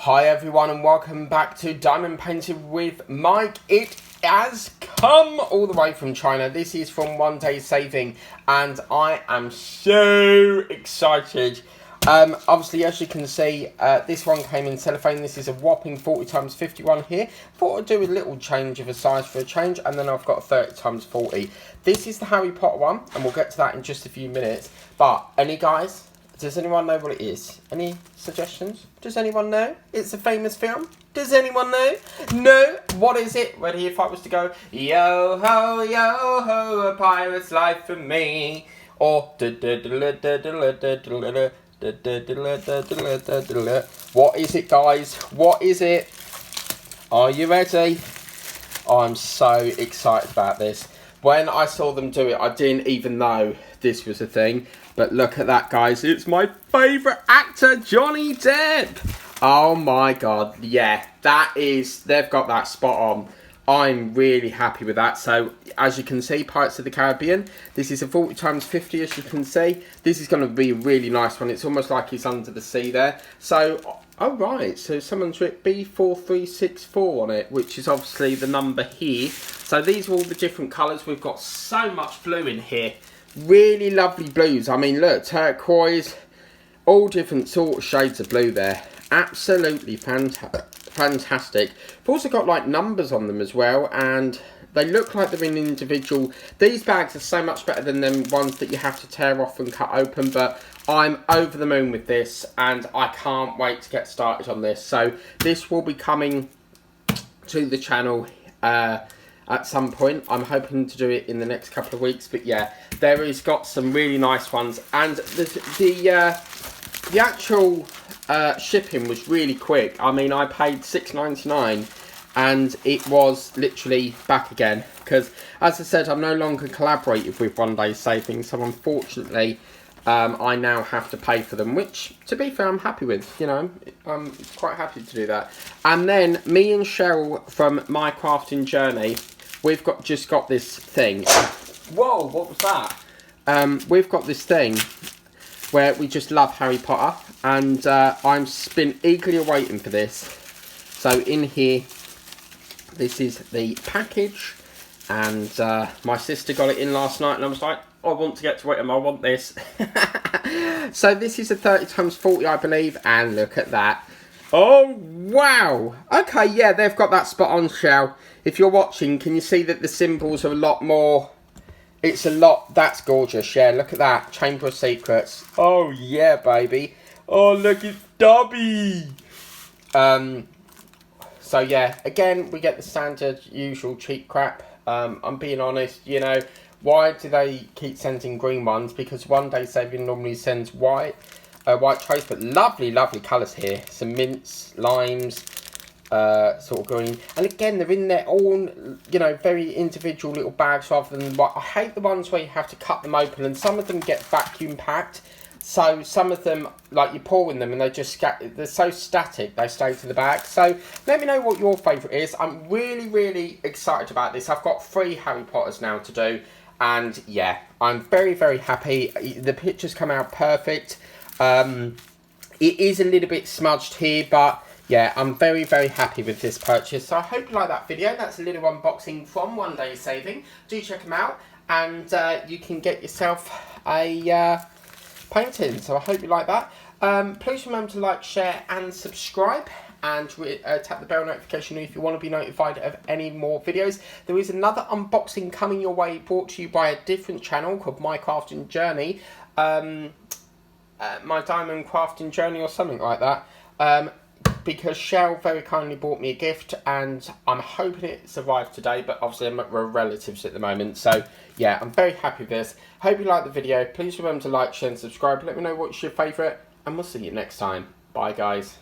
Hi everyone and welcome back to Diamond Painted with Mike. It has come all the way from China. This is from One Day Saving and I am so excited. Obviously, as you can see, this one came in cellophane. This is a whopping 40x51 here. Thought I'd do a little change of a size for a change, and then I've got a 30x40. This is the Harry Potter one, and we'll get to that in just a few minutes. But, any guys? Does anyone know what it is? Any suggestions? Does anyone know? It's a famous film. Does anyone know? No? What is it? Ready if I was to go, yo ho, a pirate's life for me. Or, what is it, guys? What is it? Are you ready? I'm so excited about this. When I saw them do it, I didn't even know this was a thing. But look at that, guys. It's my favourite actor, Johnny Depp. Oh my God. Yeah, they've got that spot on. I'm really happy with that. So, as you can see, Pirates of the Caribbean. This is a 40x50, as you can see. This is going to be a really nice one. It's almost like he's under the sea there. So, oh right. So, someone's written B4364 on it, which is obviously the number here. So, these are all the different colours. We've got so much blue in here. Really lovely blues. I mean, look, turquoise. All different sort of shades of blue there. Absolutely fantastic. I've also got like numbers on them as well, and they look like they're in individual. These bags are so much better than them ones that you have to tear off and cut open, but I'm over the moon with this and I can't wait to get started on this. So this will be coming to the channel at some point. I'm hoping to do it in the next couple of weeks, but yeah, there is got some really nice ones, and the actual shipping was really quick. I mean, I paid $6.99 and it was literally back again, because as I said, I'm no longer collaborated with One Day Saving, so unfortunately I now have to pay for them, which to be fair I'm happy with. You know, I'm quite happy to do that. And then me and Cheryl from My Crafting Journey, we've just got this thing. Whoa, what was that? We've got this thing where we just love Harry Potter, and I'm been eagerly waiting for this. So in here, this is the package, and my sister got it in last night, and I was like, I want to get to it, and I want this. So this is a 30x40, I believe, and look at that. Oh, wow. Okay, yeah, they've got that spot on, Shell. If you're watching, can you see that the symbols are a lot more... It's a lot... That's gorgeous, yeah. Look at that. Chamber of Secrets. Oh, yeah, baby. Oh, look, it's Dobby. So, yeah. Again, we get the standard, usual cheap crap. I'm being honest, you know. Why do they keep sending green ones? Because One Day Saving normally sends white trays. But lovely, lovely colours here. Some mints, limes... sort of green, and again they're in their own, you know, very individual little bags rather than what I hate the ones where you have to cut them open, and some of them get vacuum packed, so some of them, like, you pour in them and they just they're so static they stay to the bag. So let me know what your favourite is. I'm really excited about this. I've got 3 Harry Potters now to do, and yeah, I'm very happy. The pictures come out perfect. It is a little bit smudged here, but yeah, I'm very happy with this purchase. So I hope you like that video. That's a little unboxing from One Day Saving. Do check them out, and you can get yourself a painting. So I hope you like that. Please remember to like, share and subscribe, and tap the bell notification if you want to be notified of any more videos. There is another unboxing coming your way, brought to you by a different channel called My Crafting Journey. My Diamond Crafting Journey or something like that. Because Shell very kindly bought me a gift, and I'm hoping it's arrived today, but obviously I'm at my relatives at the moment. So yeah, I'm very happy with this. Hope you liked the video. Please remember to like, share and subscribe. Let me know what's your favourite, and we'll see you next time. Bye guys.